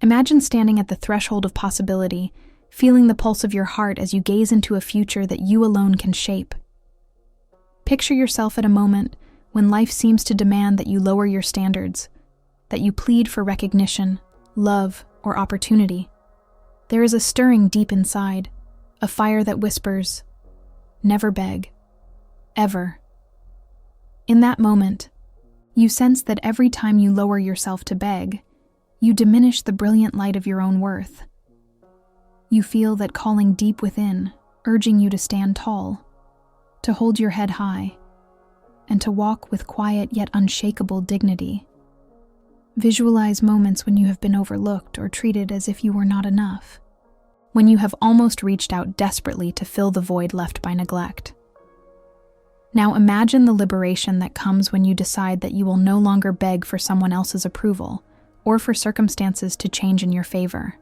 Imagine standing at the threshold of possibility, feeling the pulse of your heart as you gaze into a future that you alone can shape. Picture yourself at a moment when life seems to demand that you lower your standards, that you plead for recognition, love, or opportunity. There is a stirring deep inside, a fire that whispers, "Never beg. Ever." In that moment, you sense that every time you lower yourself to beg, you diminish the brilliant light of your own worth. You feel that calling deep within, urging you to stand tall, to hold your head high, and to walk with quiet yet unshakable dignity. Visualize moments when you have been overlooked or treated as if you were not enough, when you have almost reached out desperately to fill the void left by neglect. Now imagine the liberation that comes when you decide that you will no longer beg for someone else's approval or for circumstances to change in your favor.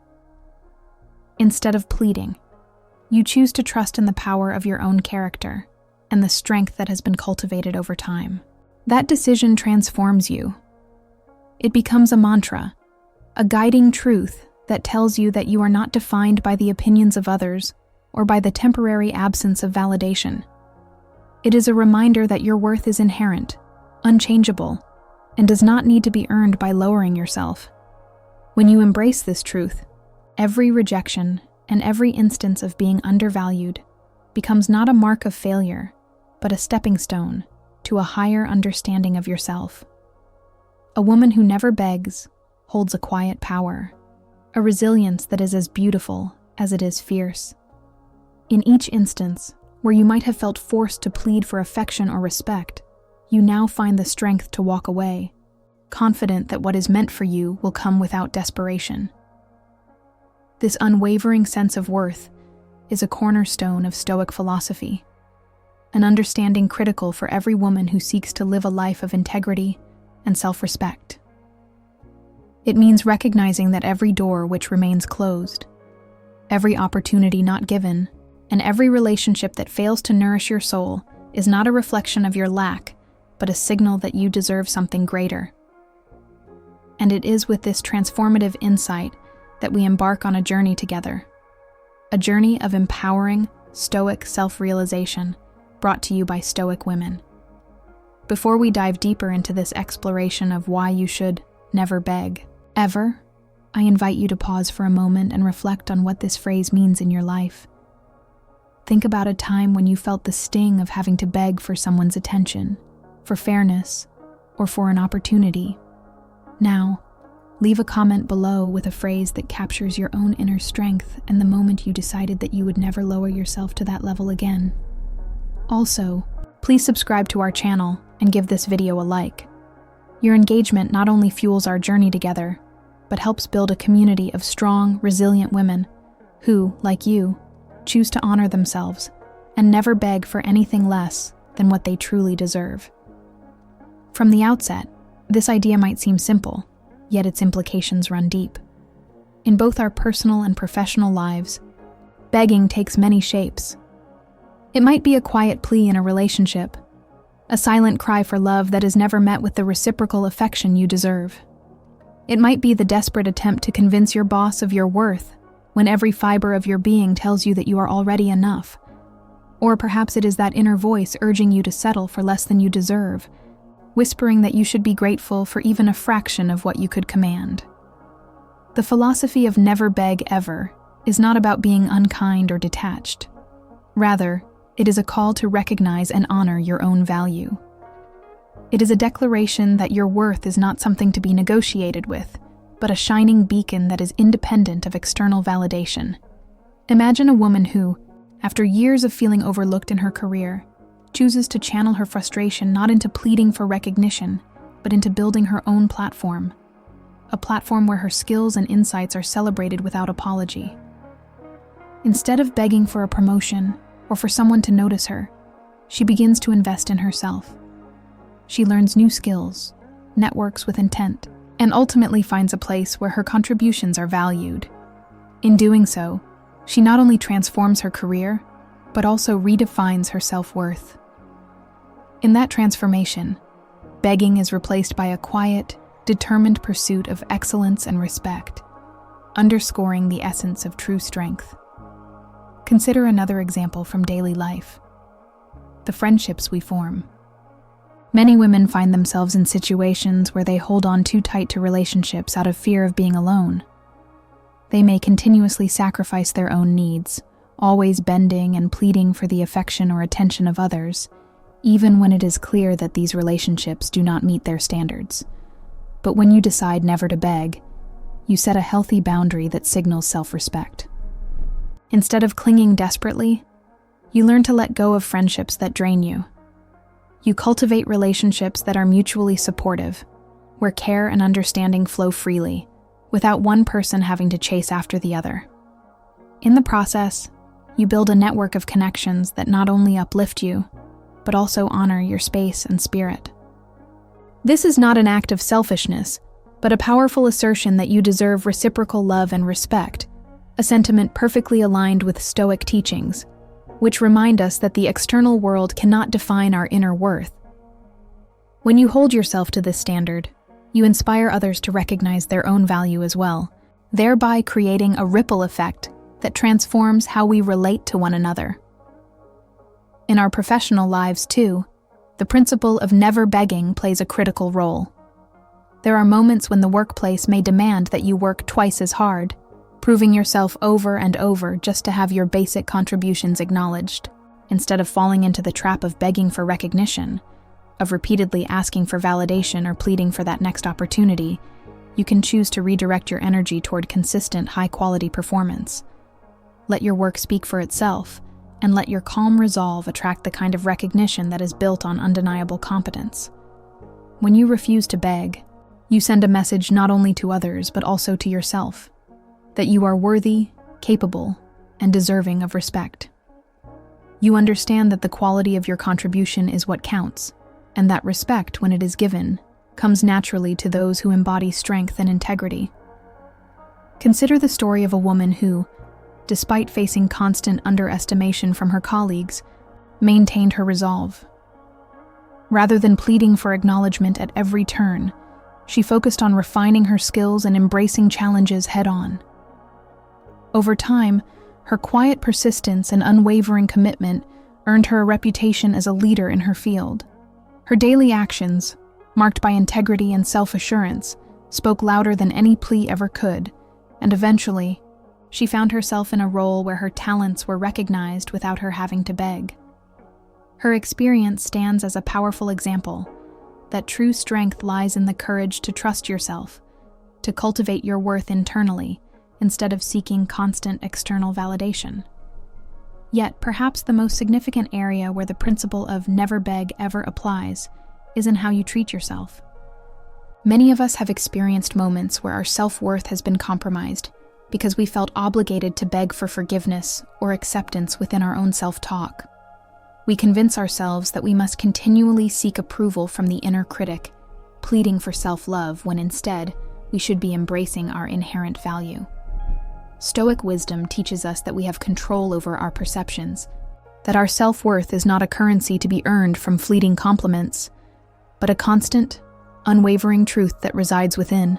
Instead of pleading, you choose to trust in the power of your own character and the strength that has been cultivated over time. That decision transforms you. It becomes a mantra, a guiding truth that tells you that you are not defined by the opinions of others or by the temporary absence of validation. It is a reminder that your worth is inherent, unchangeable, and does not need to be earned by lowering yourself. When you embrace this truth, every rejection and every instance of being undervalued becomes not a mark of failure, but a stepping stone to a higher understanding of yourself. A woman who never begs holds a quiet power, a resilience that is as beautiful as it is fierce. In each instance, where you might have felt forced to plead for affection or respect, you now find the strength to walk away, confident that what is meant for you will come without desperation. This unwavering sense of worth is a cornerstone of Stoic philosophy, an understanding critical for every woman who seeks to live a life of integrity and self-respect. It means recognizing that every door which remains closed, every opportunity not given, and every relationship that fails to nourish your soul is not a reflection of your lack, but a signal that you deserve something greater. And it is with this transformative insight that we embark on a journey together, a journey of empowering, Stoic self-realization brought to you by Stoic women. Before we dive deeper into this exploration of why you should never beg, ever, I invite you to pause for a moment and reflect on what this phrase means in your life. Think about a time when you felt the sting of having to beg for someone's attention, for fairness, or for an opportunity. Now, leave a comment below with a phrase that captures your own inner strength and the moment you decided that you would never lower yourself to that level again. Also, please subscribe to our channel and give this video a like. Your engagement not only fuels our journey together, but helps build a community of strong, resilient women who, like you, choose to honor themselves and never beg for anything less than what they truly deserve. From the outset, this idea might seem simple, yet its implications run deep. In both our personal and professional lives, begging takes many shapes. It might be a quiet plea in a relationship, a silent cry for love that is never met with the reciprocal affection you deserve. It might be the desperate attempt to convince your boss of your worth when every fiber of your being tells you that you are already enough. Or perhaps it is that inner voice urging you to settle for less than you deserve, whispering that you should be grateful for even a fraction of what you could command. The philosophy of never beg ever is not about being unkind or detached. Rather, it is a call to recognize and honor your own value. It is a declaration that your worth is not something to be negotiated with, but a shining beacon that is independent of external validation. Imagine a woman who, after years of feeling overlooked in her career, chooses to channel her frustration not into pleading for recognition, but into building her own platform, a platform where her skills and insights are celebrated without apology. Instead of begging for a promotion or for someone to notice her, she begins to invest in herself. She learns new skills, networks with intent, and ultimately finds a place where her contributions are valued. In doing so, she not only transforms her career, but also redefines her self-worth. In that transformation, begging is replaced by a quiet, determined pursuit of excellence and respect. underscoring the essence of true strength. Consider another example from daily life: the friendships we form. Many women find themselves in situations where they hold on too tight to relationships out of fear of being alone. They may continuously sacrifice their own needs, always bending and pleading for the affection or attention of others, even when it is clear that these relationships do not meet their standards. But when you decide never to beg, you set a healthy boundary that signals self-respect. Instead of clinging desperately, you learn to let go of friendships that drain you. You cultivate relationships that are mutually supportive, where care and understanding flow freely, without one person having to chase after the other. In the process, you build a network of connections that not only uplift you, but also honor your space and spirit. This is not an act of selfishness, but a powerful assertion that you deserve reciprocal love and respect, a sentiment perfectly aligned with Stoic teachings, which remind us that the external world cannot define our inner worth. When you hold yourself to this standard, you inspire others to recognize their own value as well, thereby creating a ripple effect that transforms how we relate to one another. In our professional lives, too, the principle of never begging plays a critical role. There are moments when the workplace may demand that you work twice as hard, proving yourself over and over just to have your basic contributions acknowledged, instead of falling into the trap of begging for recognition, of repeatedly asking for validation or pleading for that next opportunity. You can choose to redirect your energy toward consistent, high-quality performance. Let your work speak for itself, and let your calm resolve attract the kind of recognition that is built on undeniable competence. When you refuse to beg, you send a message not only to others but also to yourself, that you are worthy, capable, and deserving of respect. You understand that the quality of your contribution is what counts, and that respect, when it is given, comes naturally to those who embody strength and integrity. Consider the story of a woman who, despite facing constant underestimation from her colleagues, maintained her resolve. Rather than pleading for acknowledgement at every turn, she focused on refining her skills and embracing challenges head-on. Over time, her quiet persistence and unwavering commitment earned her a reputation as a leader in her field. Her daily actions, marked by integrity and self-assurance, spoke louder than any plea ever could, and eventually, she found herself in a role where her talents were recognized without her having to beg. Her experience stands as a powerful example that true strength lies in the courage to trust yourself, to cultivate your worth internally, instead of seeking constant external validation. Yet, perhaps the most significant area where the principle of never beg ever applies is in how you treat yourself. Many of us have experienced moments where our self-worth has been compromised because we felt obligated to beg for forgiveness or acceptance within our own self-talk. We convince ourselves that we must continually seek approval from the inner critic, pleading for self-love when instead we should be embracing our inherent value. Stoic wisdom teaches us that we have control over our perceptions, that our self-worth is not a currency to be earned from fleeting compliments, but a constant, unwavering truth that resides within.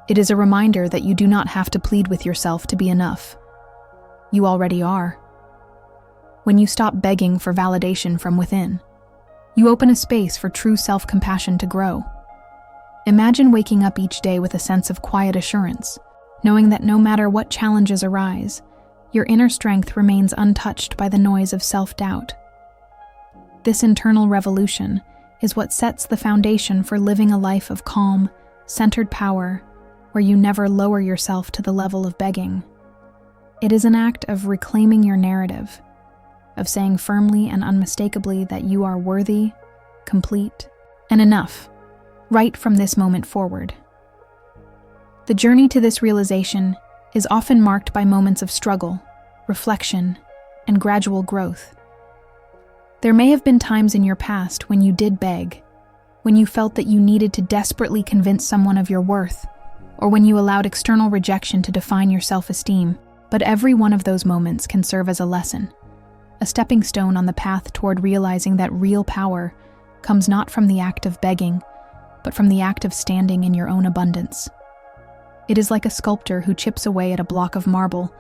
It is a reminder that you do not have to plead with yourself to be enough. You already are. When you stop begging for validation from within, you open a space for true self-compassion to grow. Imagine waking up each day with a sense of quiet assurance, knowing that no matter what challenges arise, your inner strength remains untouched by the noise of self-doubt. This internal revolution is what sets the foundation for living a life of calm, centered power, where you never lower yourself to the level of begging. It is an act of reclaiming your narrative, of saying firmly and unmistakably that you are worthy, complete, and enough, right from this moment forward. The journey to this realization is often marked by moments of struggle, reflection, and gradual growth. There may have been times in your past when you did beg, when you felt that you needed to desperately convince someone of your worth, or when you allowed external rejection to define your self-esteem, but every one of those moments can serve as a lesson, a stepping stone on the path toward realizing that real power comes not from the act of begging, but from the act of standing in your own abundance. It is like a sculptor who chips away at a block of marble,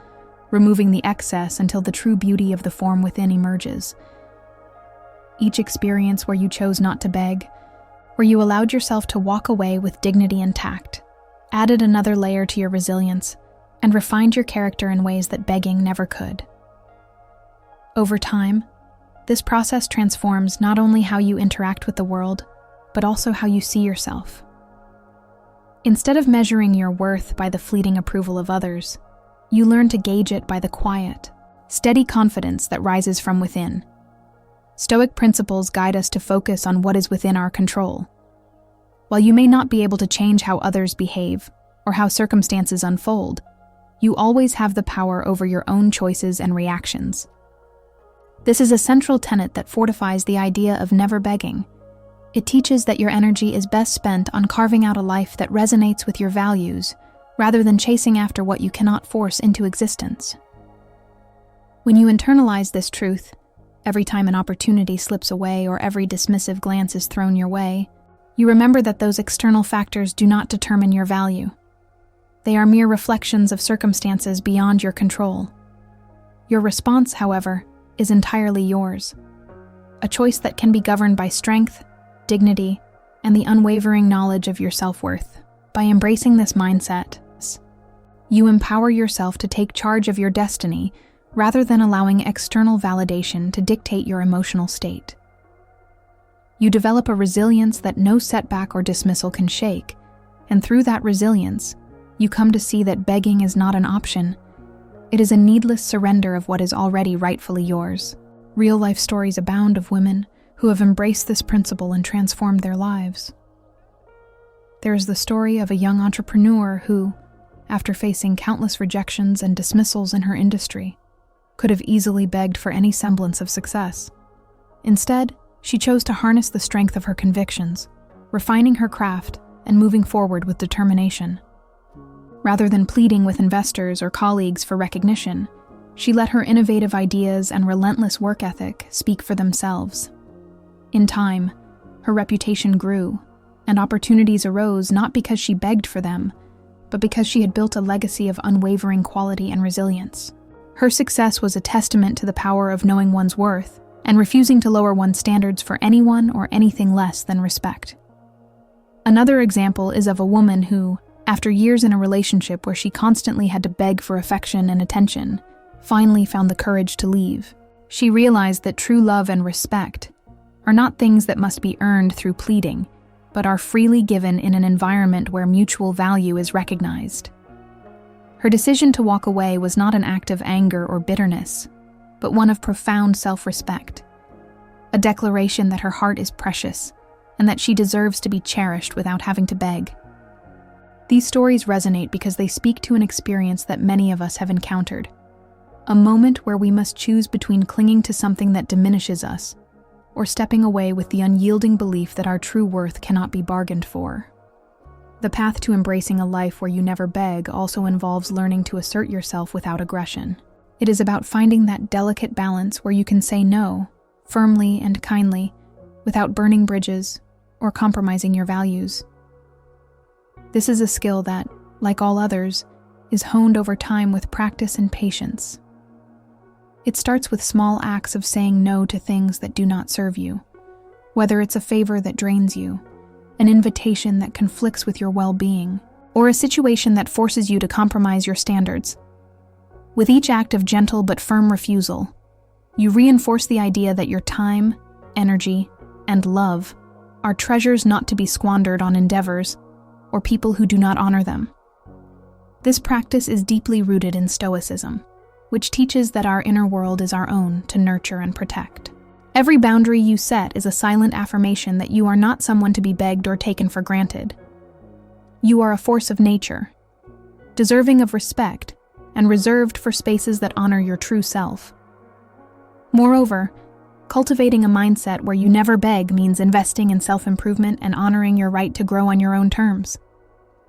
removing the excess until the true beauty of the form within emerges. Each experience where you chose not to beg, where you allowed yourself to walk away with dignity and tact, added another layer to your resilience and refined your character in ways that begging never could. Over time, this process transforms not only how you interact with the world, but also how you see yourself. Instead of measuring your worth by the fleeting approval of others, you learn to gauge it by the quiet, steady confidence that rises from within. Stoic principles guide us to focus on what is within our control. While you may not be able to change how others behave or how circumstances unfold, you always have the power over your own choices and reactions. This is a central tenet that fortifies the idea of never begging. It teaches that your energy is best spent on carving out a life that resonates with your values, rather than chasing after what you cannot force into existence. When you internalize this truth, every time an opportunity slips away or every dismissive glance is thrown your way, you remember that those external factors do not determine your value. They are mere reflections of circumstances beyond your control. Your response, however, is entirely yours. A choice that can be governed by strength, dignity, and the unwavering knowledge of your self-worth. By embracing this mindset, you empower yourself to take charge of your destiny rather than allowing external validation to dictate your emotional state. You develop a resilience that no setback or dismissal can shake, and through that resilience, you come to see that begging is not an option. It is a needless surrender of what is already rightfully yours. Real-life stories abound of women who have embraced this principle and transformed their lives. There is the story of a young entrepreneur who, after facing countless rejections and dismissals in her industry, could have easily begged for any semblance of success. Instead, she chose to harness the strength of her convictions, refining her craft and moving forward with determination. Rather than pleading with investors or colleagues for recognition, she let her innovative ideas and relentless work ethic speak for themselves. In time, her reputation grew, and opportunities arose not because she begged for them, but because she had built a legacy of unwavering quality and resilience. Her success was a testament to the power of knowing one's worth and refusing to lower one's standards for anyone or anything less than respect. Another example is of a woman who, after years in a relationship where she constantly had to beg for affection and attention, finally found the courage to leave. She realized that true love and respect are not things that must be earned through pleading, but are freely given in an environment where mutual value is recognized. Her decision to walk away was not an act of anger or bitterness, but one of profound self-respect, a declaration that her heart is precious and that she deserves to be cherished without having to beg. These stories resonate because they speak to an experience that many of us have encountered, a moment where we must choose between clinging to something that diminishes us or stepping away with the unyielding belief that our true worth cannot be bargained for. The path to embracing a life where you never beg also involves learning to assert yourself without aggression. It is about finding that delicate balance where you can say no, firmly and kindly, without burning bridges or compromising your values. This is a skill that, like all others, is honed over time with practice and patience. It starts with small acts of saying no to things that do not serve you, whether it's a favor that drains you, an invitation that conflicts with your well-being, or a situation that forces you to compromise your standards. With each act of gentle but firm refusal, you reinforce the idea that your time, energy, and love are treasures not to be squandered on endeavors or people who do not honor them. This practice is deeply rooted in Stoicism, which teaches that our inner world is our own to nurture and protect. Every boundary you set is a silent affirmation that you are not someone to be begged or taken for granted. You are a force of nature, deserving of respect and reserved for spaces that honor your true self. Moreover, cultivating a mindset where you never beg means investing in self-improvement and honoring your right to grow on your own terms.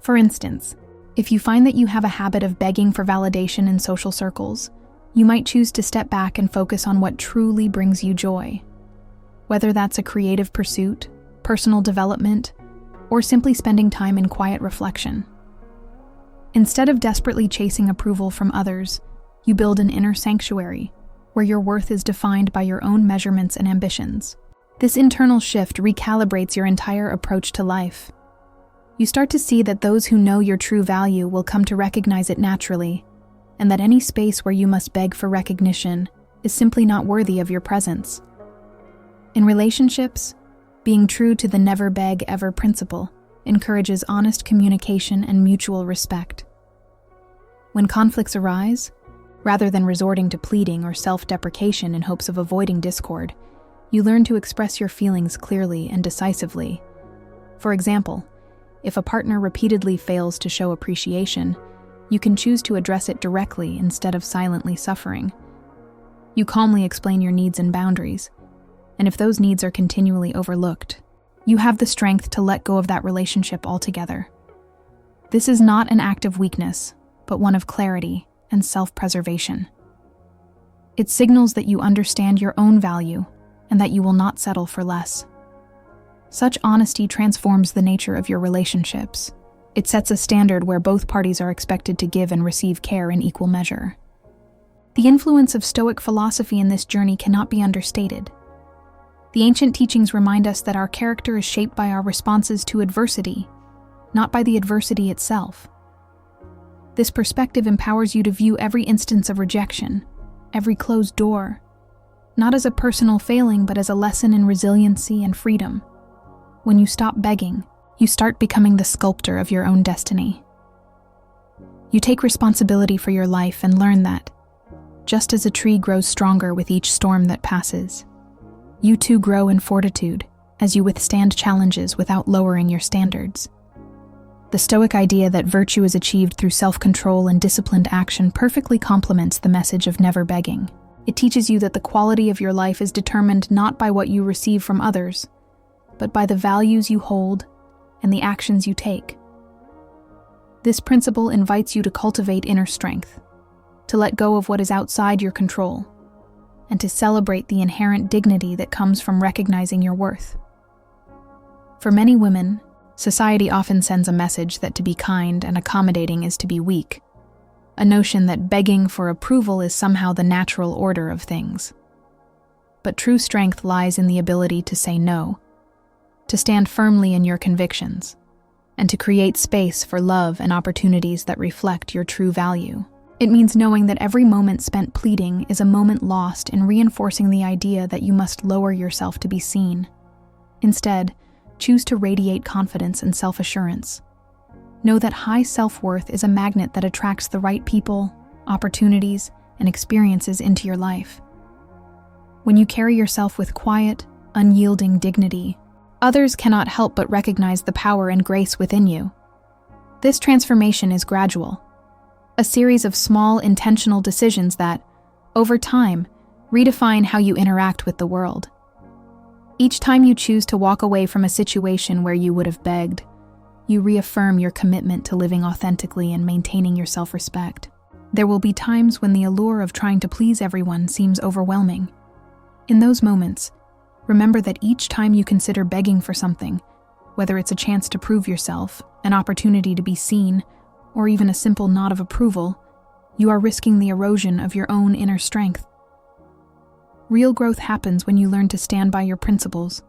For instance, if you find that you have a habit of begging for validation in social circles, you might choose to step back and focus on what truly brings you joy. Whether that's a creative pursuit, personal development, or simply spending time in quiet reflection. Instead of desperately chasing approval from others, you build an inner sanctuary where your worth is defined by your own measurements and ambitions. This internal shift recalibrates your entire approach to life. You start to see that those who know your true value will come to recognize it naturally, and that any space where you must beg for recognition is simply not worthy of your presence. In relationships, being true to the never beg ever principle encourages honest communication and mutual respect. When conflicts arise, rather than resorting to pleading or self-deprecation in hopes of avoiding discord, you learn to express your feelings clearly and decisively. For example, if a partner repeatedly fails to show appreciation, you can choose to address it directly instead of silently suffering. You calmly explain your needs and boundaries, and if those needs are continually overlooked, you have the strength to let go of that relationship altogether. This is not an act of weakness, but one of clarity and self-preservation. It signals that you understand your own value and that you will not settle for less. Such honesty transforms the nature of your relationships. It sets a standard where both parties are expected to give and receive care in equal measure. The influence of Stoic philosophy in this journey cannot be understated. The ancient teachings remind us that our character is shaped by our responses to adversity, not by the adversity itself. This perspective empowers you to view every instance of rejection, every closed door, not as a personal failing but as a lesson in resiliency and freedom. When you stop begging, you start becoming the sculptor of your own destiny. You take responsibility for your life and learn that, just as a tree grows stronger with each storm that passes, you too grow in fortitude as you withstand challenges without lowering your standards. The Stoic idea that virtue is achieved through self-control and disciplined action perfectly complements the message of never begging. It teaches you that the quality of your life is determined not by what you receive from others, but by the values you hold and the actions you take. This principle invites you to cultivate inner strength, to let go of what is outside your control, and to celebrate the inherent dignity that comes from recognizing your worth. For many women, society often sends a message that to be kind and accommodating is to be weak, a notion that begging for approval is somehow the natural order of things. But true strength lies in the ability to say no, to stand firmly in your convictions, and to create space for love and opportunities that reflect your true value. It means knowing that every moment spent pleading is a moment lost in reinforcing the idea that you must lower yourself to be seen. Instead, choose to radiate confidence and self-assurance. Know that high self-worth is a magnet that attracts the right people, opportunities, and experiences into your life. When you carry yourself with quiet, unyielding dignity, others cannot help but recognize the power and grace within you. This transformation is gradual, a series of small, intentional decisions that, over time, redefine how you interact with the world. Each time you choose to walk away from a situation where you would have begged, you reaffirm your commitment to living authentically and maintaining your self-respect. There will be times when the allure of trying to please everyone seems overwhelming. In those moments, remember that each time you consider begging for something, whether it's a chance to prove yourself, an opportunity to be seen, or even a simple nod of approval, you are risking the erosion of your own inner strength. Real growth happens when you learn to stand by your principles,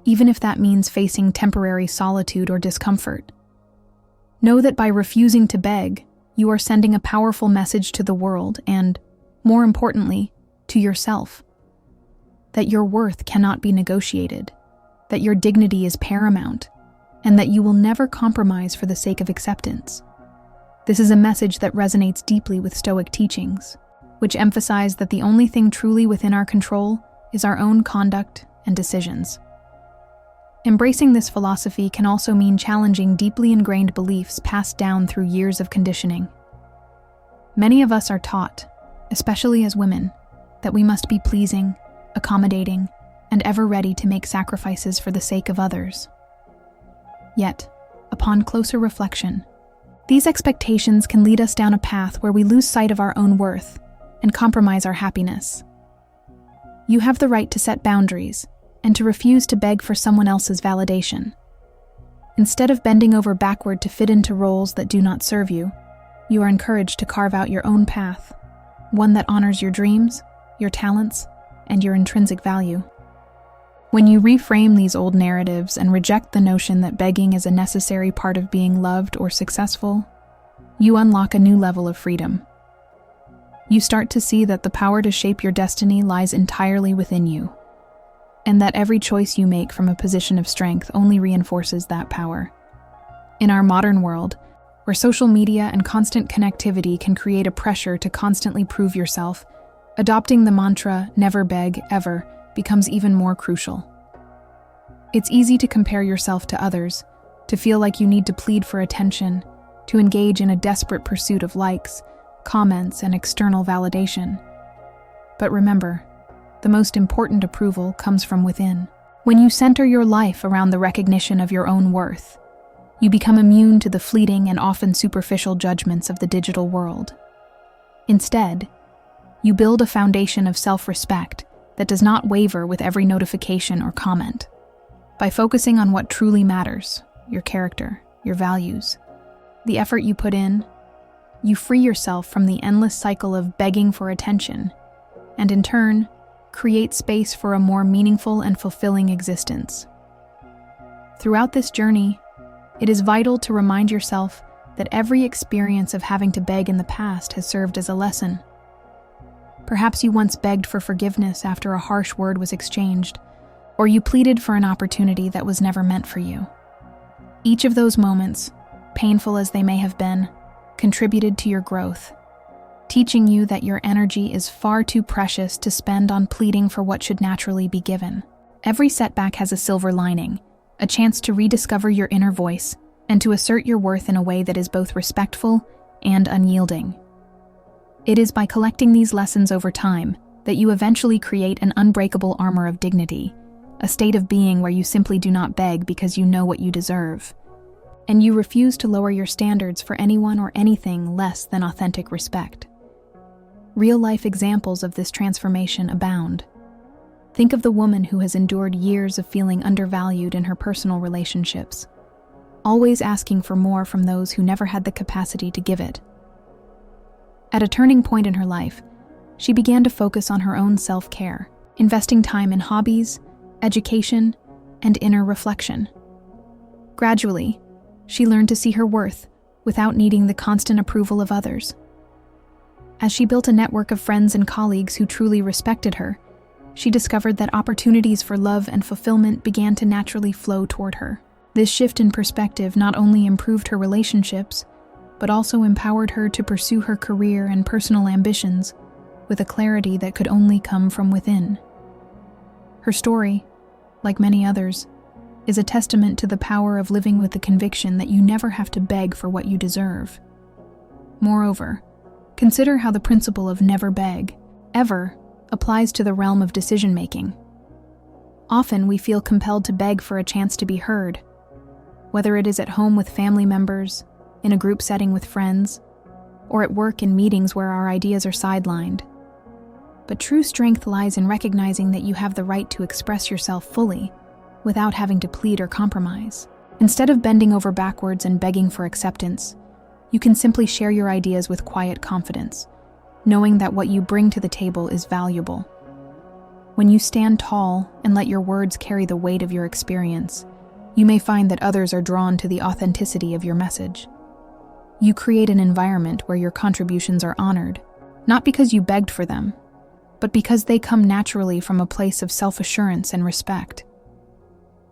even if that means facing temporary solitude or discomfort. Know that by refusing to beg, you are sending a powerful message to the world and, more importantly, to yourself. That your worth cannot be negotiated, that your dignity is paramount, and that you will never compromise for the sake of acceptance. This is a message that resonates deeply with Stoic teachings, which emphasize that the only thing truly within our control is our own conduct and decisions. Embracing this philosophy can also mean challenging deeply ingrained beliefs passed down through years of conditioning. Many of us are taught, especially as women, that we must be pleasing, accommodating, and ever ready to make sacrifices for the sake of others. Yet, upon closer reflection, these expectations can lead us down a path where we lose sight of our own worth and compromise our happiness. You have the right to set boundaries and to refuse to beg for someone else's validation. Instead of bending over backward to fit into roles that do not serve you, you are encouraged to carve out your own path, one that honors your dreams, your talents, and your intrinsic value. When you reframe these old narratives and reject the notion that begging is a necessary part of being loved or successful, you unlock a new level of freedom. You start to see that the power to shape your destiny lies entirely within you, and that every choice you make from a position of strength only reinforces that power. In our modern world, where social media and constant connectivity can create a pressure to constantly prove yourself, adopting the mantra, "never beg, ever," becomes even more crucial. It's easy to compare yourself to others, to feel like you need to plead for attention, to engage in a desperate pursuit of likes, comments, and external validation. But remember, the most important approval comes from within. When you center your life around the recognition of your own worth, you become immune to the fleeting and often superficial judgments of the digital world. Instead, you build a foundation of self-respect that does not waver with every notification or comment. By focusing on what truly matters, your character, your values, the effort you put in, you free yourself from the endless cycle of begging for attention, and in turn, create space for a more meaningful and fulfilling existence. Throughout this journey, it is vital to remind yourself that every experience of having to beg in the past has served as a lesson. Perhaps you once begged for forgiveness after a harsh word was exchanged, or you pleaded for an opportunity that was never meant for you. Each of those moments, painful as they may have been, contributed to your growth, teaching you that your energy is far too precious to spend on pleading for what should naturally be given. Every setback has a silver lining, a chance to rediscover your inner voice and to assert your worth in a way that is both respectful and unyielding. It is by collecting these lessons over time that you eventually create an unbreakable armor of dignity, a state of being where you simply do not beg because you know what you deserve, and you refuse to lower your standards for anyone or anything less than authentic respect. Real-life examples of this transformation abound. Think of the woman who has endured years of feeling undervalued in her personal relationships, always asking for more from those who never had the capacity to give it. At a turning point in her life, she began to focus on her own self-care, investing time in hobbies, education, and inner reflection. Gradually, she learned to see her worth without needing the constant approval of others. As she built a network of friends and colleagues who truly respected her, she discovered that opportunities for love and fulfillment began to naturally flow toward her. This shift in perspective not only improved her relationships, but also empowered her to pursue her career and personal ambitions with a clarity that could only come from within. Her story, like many others, is a testament to the power of living with the conviction that you never have to beg for what you deserve. Moreover, consider how the principle of never beg, ever, applies to the realm of decision-making. Often we feel compelled to beg for a chance to be heard, whether it is at home with family members, in a group setting with friends, or at work in meetings where our ideas are sidelined. But true strength lies in recognizing that you have the right to express yourself fully, without having to plead or compromise. Instead of bending over backwards and begging for acceptance, you can simply share your ideas with quiet confidence, knowing that what you bring to the table is valuable. When you stand tall and let your words carry the weight of your experience, you may find that others are drawn to the authenticity of your message. You create an environment where your contributions are honored, not because you begged for them, but because they come naturally from a place of self-assurance and respect.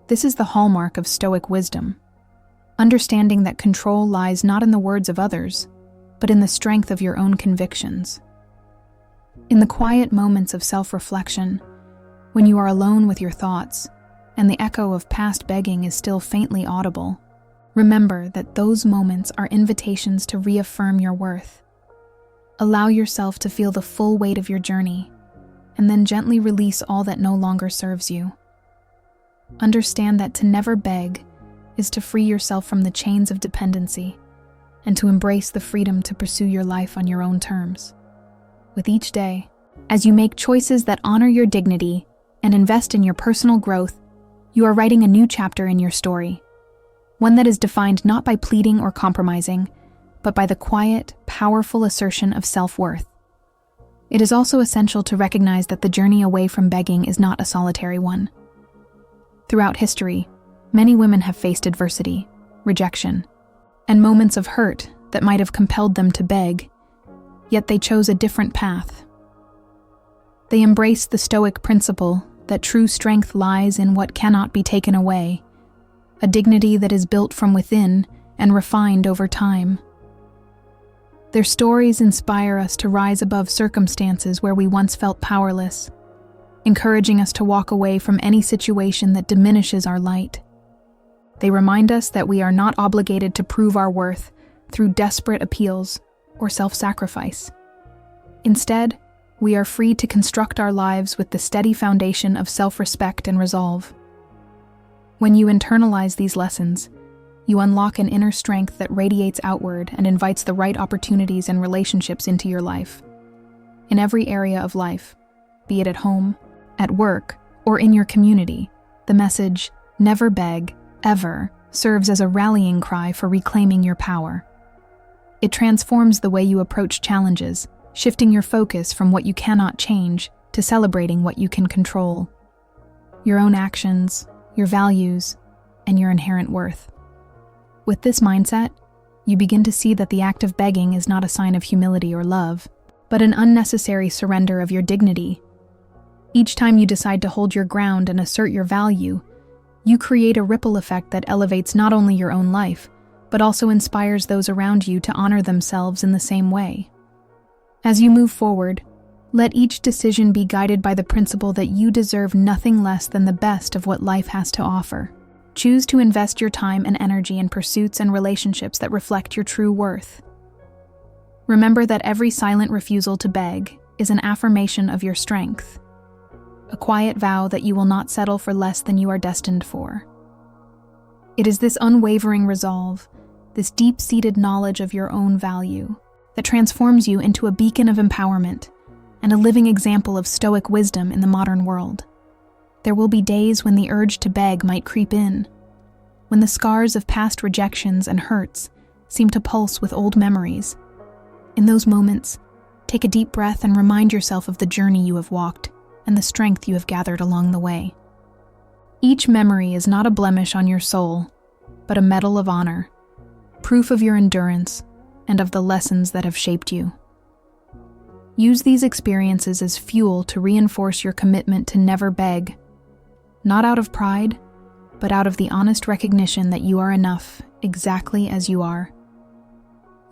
This is the hallmark of Stoic wisdom, understanding that control lies not in the words of others, but in the strength of your own convictions. In the quiet moments of self-reflection, when you are alone with your thoughts, and the echo of past begging is still faintly audible, remember that those moments are invitations to reaffirm your worth. Allow yourself to feel the full weight of your journey, and then gently release all that no longer serves you. Understand that to never beg is to free yourself from the chains of dependency and to embrace the freedom to pursue your life on your own terms. With each day, as you make choices that honor your dignity and invest in your personal growth, you are writing a new chapter in your story, one that is defined not by pleading or compromising, but by the quiet, powerful assertion of self-worth. It is also essential to recognize that the journey away from begging is not a solitary one. Throughout history, many women have faced adversity, rejection, and moments of hurt that might have compelled them to beg, yet they chose a different path. They embraced the Stoic principle that true strength lies in what cannot be taken away, a dignity that is built from within and refined over time. Their stories inspire us to rise above circumstances where we once felt powerless, encouraging us to walk away from any situation that diminishes our light. They remind us that we are not obligated to prove our worth through desperate appeals or self-sacrifice. Instead, we are free to construct our lives with the steady foundation of self-respect and resolve. When you internalize these lessons, you unlock an inner strength that radiates outward and invites the right opportunities and relationships into your life. In every area of life, be it at home, at work, or in your community, the message, "Never beg, ever," serves as a rallying cry for reclaiming your power. It transforms the way you approach challenges, shifting your focus from what you cannot change to celebrating what you can control. Your own actions, your values, and your inherent worth. With this mindset, you begin to see that the act of begging is not a sign of humility or love, but an unnecessary surrender of your dignity. Each time you decide to hold your ground and assert your value, you create a ripple effect that elevates not only your own life, but also inspires those around you to honor themselves in the same way. As you move forward, let each decision be guided by the principle that you deserve nothing less than the best of what life has to offer. Choose to invest your time and energy in pursuits and relationships that reflect your true worth. Remember that every silent refusal to beg is an affirmation of your strength, a quiet vow that you will not settle for less than you are destined for. It is this unwavering resolve, this deep-seated knowledge of your own value, that transforms you into a beacon of empowerment and a living example of Stoic wisdom in the modern world. There will be days when the urge to beg might creep in, when the scars of past rejections and hurts seem to pulse with old memories. In those moments, take a deep breath and remind yourself of the journey you have walked and the strength you have gathered along the way. Each memory is not a blemish on your soul, but a medal of honor, proof of your endurance and of the lessons that have shaped you. Use these experiences as fuel to reinforce your commitment to never beg, not out of pride, but out of the honest recognition that you are enough exactly as you are.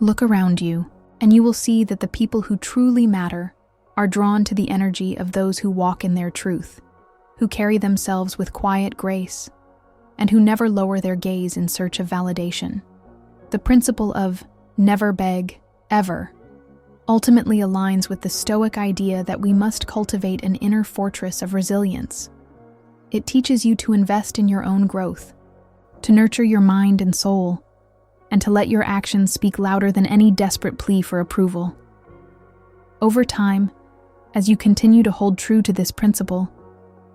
Look around you, and you will see that the people who truly matter are drawn to the energy of those who walk in their truth, who carry themselves with quiet grace, and who never lower their gaze in search of validation. The principle of never beg, ever, ultimately aligns with the Stoic idea that we must cultivate an inner fortress of resilience. It teaches you to invest in your own growth, to nurture your mind and soul, and to let your actions speak louder than any desperate plea for approval. Over time, as you continue to hold true to this principle,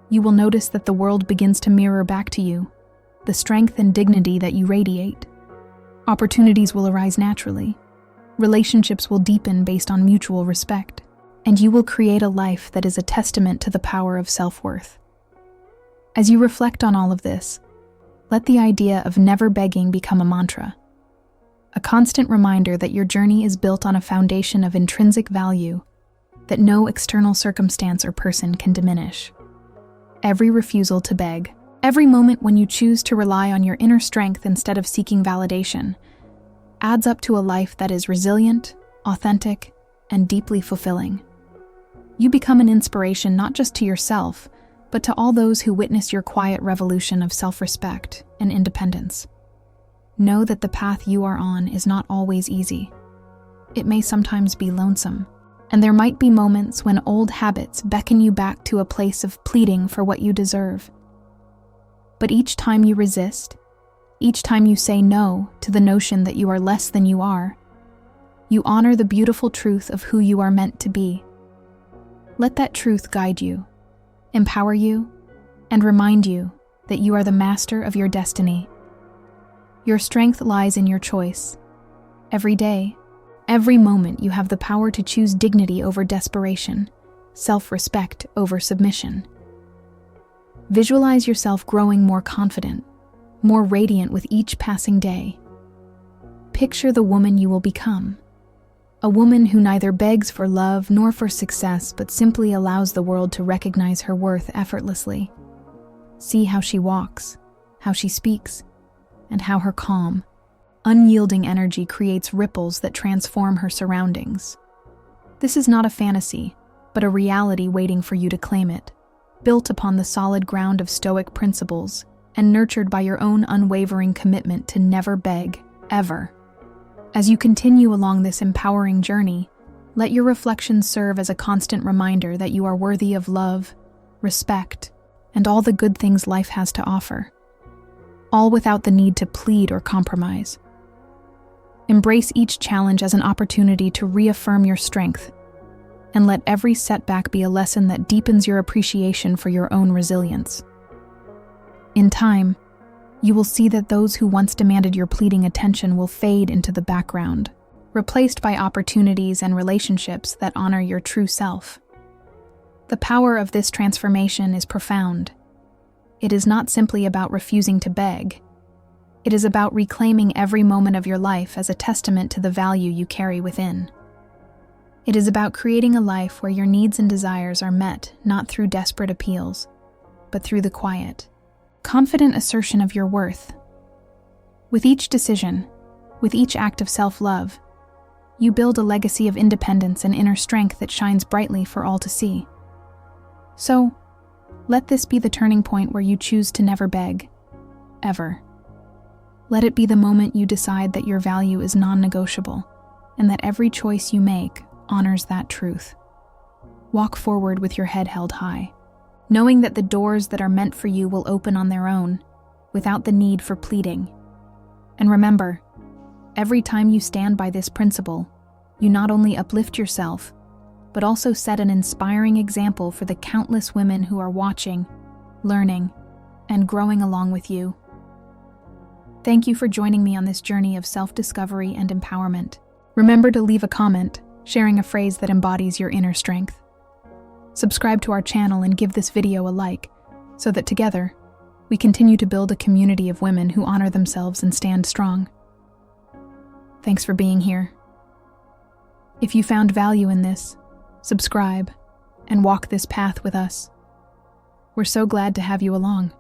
you will notice that the world begins to mirror back to you the strength and dignity that you radiate. Opportunities will arise naturally, relationships will deepen based on mutual respect, and you will create a life that is a testament to the power of self-worth. As you reflect on all of this, let the idea of never begging become a mantra, a constant reminder that your journey is built on a foundation of intrinsic value that no external circumstance or person can diminish. Every refusal to beg, every moment when you choose to rely on your inner strength instead of seeking validation, adds up to a life that is resilient, authentic, and deeply fulfilling. You become an inspiration not just to yourself, but to all those who witness your quiet revolution of self-respect and independence. Know that the path you are on is not always easy. It may sometimes be lonesome, and there might be moments when old habits beckon you back to a place of pleading for what you deserve. But each time you resist, each time you say no to the notion that you are less than you are, you honor the beautiful truth of who you are meant to be. Let that truth guide you, empower you, and remind you that you are the master of your destiny. Your strength lies in your choice, Every day, every moment, you have the power to choose dignity over desperation, self-respect over submission. Visualize yourself growing more confident, more radiant with each passing day. Picture the woman you will become. A woman who neither begs for love nor for success, but simply allows the world to recognize her worth effortlessly. See how she walks, how she speaks, and how her calm, unyielding energy creates ripples that transform her surroundings. This is not a fantasy, but a reality waiting for you to claim it, built upon the solid ground of Stoic principles and nurtured by your own unwavering commitment to never beg, ever. As you continue along this empowering journey, let your reflections serve as a constant reminder that you are worthy of love, respect, and all the good things life has to offer, all without the need to plead or compromise. Embrace each challenge as an opportunity to reaffirm your strength, and let every setback be a lesson that deepens your appreciation for your own resilience. In time, you will see that those who once demanded your pleading attention will fade into the background, replaced by opportunities and relationships that honor your true self. The power of this transformation is profound. It is not simply about refusing to beg. It is about reclaiming every moment of your life as a testament to the value you carry within. It is about creating a life where your needs and desires are met not through desperate appeals, but through the quiet, confident assertion of your worth. With each decision, with each act of self-love, you build a legacy of independence and inner strength that shines brightly for all to see. So, let this be the turning point where you choose to never beg, ever. Let it be the moment you decide that your value is non-negotiable, and that every choice you make honors that truth. Walk forward with your head held high, knowing that the doors that are meant for you will open on their own, without the need for pleading. And remember, every time you stand by this principle, you not only uplift yourself, but also set an inspiring example for the countless women who are watching, learning, and growing along with you. Thank you for joining me on this journey of self-discovery and empowerment. Remember to leave a comment, sharing a phrase that embodies your inner strength. Subscribe to our channel and give this video a like, so that together, we continue to build a community of women who honor themselves and stand strong. Thanks for being here. If you found value in this, subscribe and walk this path with us. We're so glad to have you along.